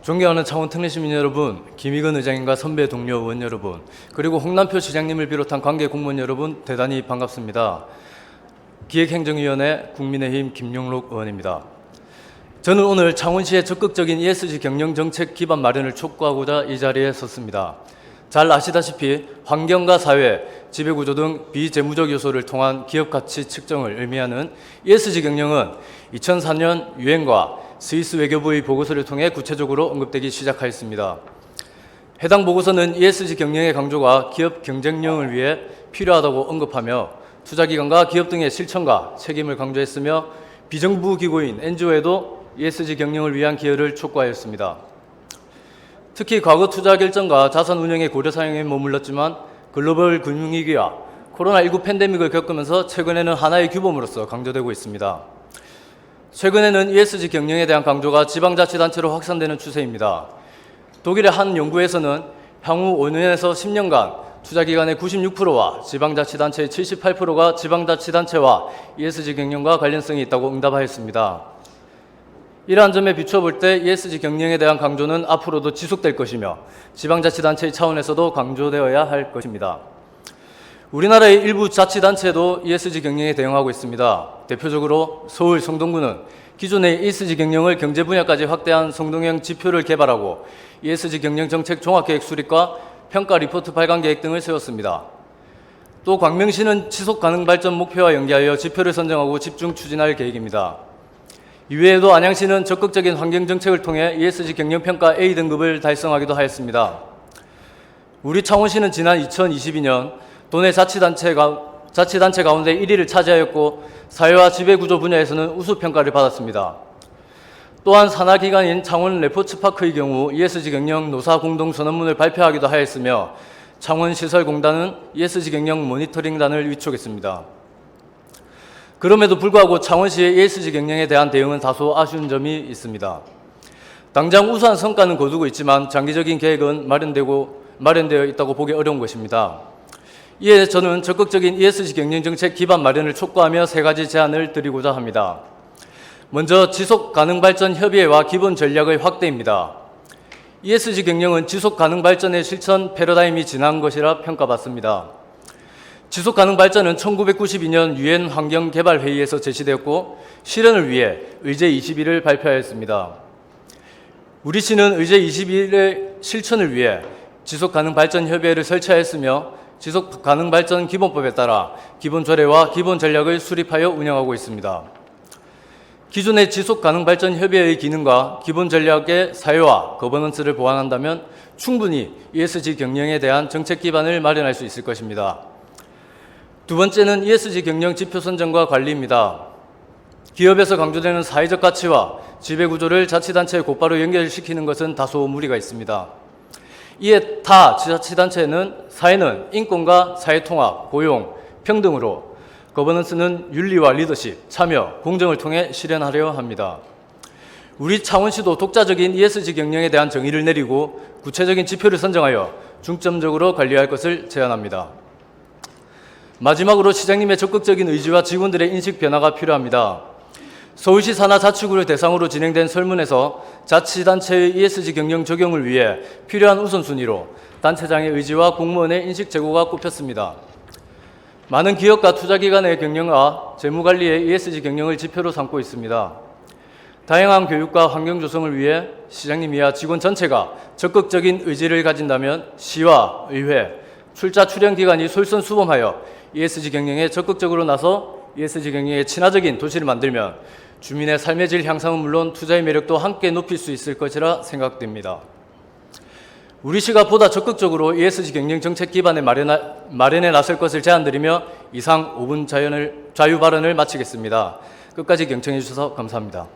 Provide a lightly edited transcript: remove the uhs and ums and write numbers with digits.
존경하는 창원 특례시민 여러분, 김익은 의장님과 선배 동료 의원 여러분, 그리고 홍남표 시장님을 비롯한 관계 공무원 여러분 대단히 반갑습니다. 기획행정위원회 국민의힘 김용록 의원입니다. 저는 오늘 창원시의 적극적인 ESG 경영 정책 기반 마련을 촉구하고자 이 자리에 섰습니다. 잘 아시다시피 환경과 사회, 지배구조 등 비재무적 요소를 통한 기업 가치 측정을 의미하는 ESG 경영은 2004년 유엔과 스위스 외교부의 보고서를 통해 구체적으로 언급되기 시작하였습니다. 해당 보고서는 ESG 경영의 강조가 기업 경쟁력을 위해 필요하다고 언급하며 투자기관과 기업 등의 실천과 책임을 강조했으며 비정부 기구인 NGO에도 ESG 경영을 위한 기여를 촉구하였습니다. 특히 과거 투자 결정과 자산 운영의 고려사항에 머물렀지만 글로벌 금융위기와 코로나19 팬데믹을 겪으면서 최근에는 하나의 규범으로서 강조되고 있습니다. 최근에는 ESG 경영에 대한 강조가 지방자치단체로 확산되는 추세입니다. 독일의 한 연구에서는 향후 5년에서 10년간 투자기관의 96%와 지방자치단체의 78%가 지방자치단체와 ESG 경영과 관련성이 있다고 응답하였습니다. 이러한 점에 비춰볼 때 ESG 경영에 대한 강조는 앞으로도 지속될 것이며 지방자치단체의 차원에서도 강조되어야 할 것입니다. 우리나라의 일부 자치단체도 ESG 경영에 대응하고 있습니다. 대표적으로 서울 성동구는 기존의 ESG 경영을 경제 분야까지 확대한 성동형 지표를 개발하고 ESG 경영 정책 종합계획 수립과 평가 리포트 발간 계획 등을 세웠습니다. 또 광명시는 지속 가능 발전 목표와 연계하여 지표를 선정하고 집중 추진할 계획입니다. 이외에도 안양시는 적극적인 환경 정책을 통해 ESG 경영 평가 A 등급을 달성하기도 하였습니다. 우리 창원시는 지난 2022년 도내 자치단체 가운데 1위를 차지하였고 사회와 지배구조 분야에서는 우수평가를 받았습니다. 또한 산하기관인 창원 레포츠파크의 경우 ESG 경영 노사 공동선언문을 발표하기도 하였으며 창원시설공단은 ESG 경영 모니터링단을 위촉했습니다. 그럼에도 불구하고 창원시의 ESG 경영에 대한 대응은 다소 아쉬운 점이 있습니다. 당장 우수한 성과는 거두고 있지만 장기적인 계획은 마련되어 있다고 보기 어려운 것입니다. 이에 저는 적극적인 ESG 경영 정책 기반 마련을 촉구하며 세 가지 제안을 드리고자 합니다. 먼저 지속가능발전협의회와 기본 전략의 확대입니다. ESG 경영은 지속가능발전의 실천 패러다임이 지난 것이라 평가받습니다. 지속가능발전은 1992년 유엔 환경개발회의에서 제시되었고 실현을 위해 의제 21을 발표하였습니다. 우리 시는 의제 21의 실천을 위해 지속가능발전협의회를 설치하였으며 지속가능발전 기본법에 따라 기본조례와 기본전략을 수립하여 운영하고 있습니다. 기존의 지속가능발전협의회의 기능과 기본전략의 사회화, 거버넌스를 보완한다면 충분히 ESG 경영에 대한 정책 기반을 마련할 수 있을 것입니다. 두 번째는 ESG 경영 지표 선정과 관리입니다. 기업에서 강조되는 사회적 가치와 지배구조를 자치단체에 곧바로 연결시키는 것은 다소 무리가 있습니다. 이에 타 사회는 인권과 사회통합, 고용, 평등으로 거버넌스는 윤리와 리더십, 참여, 공정을 통해 실현하려 합니다. 우리 창원시도 독자적인 ESG 경영에 대한 정의를 내리고 구체적인 지표를 선정하여 중점적으로 관리할 것을 제안합니다. 마지막으로 시장님의 적극적인 의지와 직원들의 인식 변화가 필요합니다. 서울시 산하 자치구를 대상으로 진행된 설문에서 자치단체의 ESG 경영 적용을 위해 필요한 우선순위로 단체장의 의지와 공무원의 인식 제고가 꼽혔습니다. 많은 기업과 투자기관의 경영과 재무관리의 ESG 경영을 지표로 삼고 있습니다. 다양한 교육과 환경 조성을 위해 시장님 이하 직원 전체가 적극적인 의지를 가진다면 시와 의회, 출자 출연 기관이 솔선수범하여 ESG 경영에 적극적으로 나서 ESG 경영에 친화적인 도시를 만들면 주민의 삶의 질 향상은 물론 투자의 매력도 함께 높일 수 있을 것이라 생각됩니다. 우리 시가 보다 적극적으로 ESG 경영 정책 기반의 마련에 나설 것을 제안드리며 이상 5분 자유 발언을 마치겠습니다. 끝까지 경청해 주셔서 감사합니다.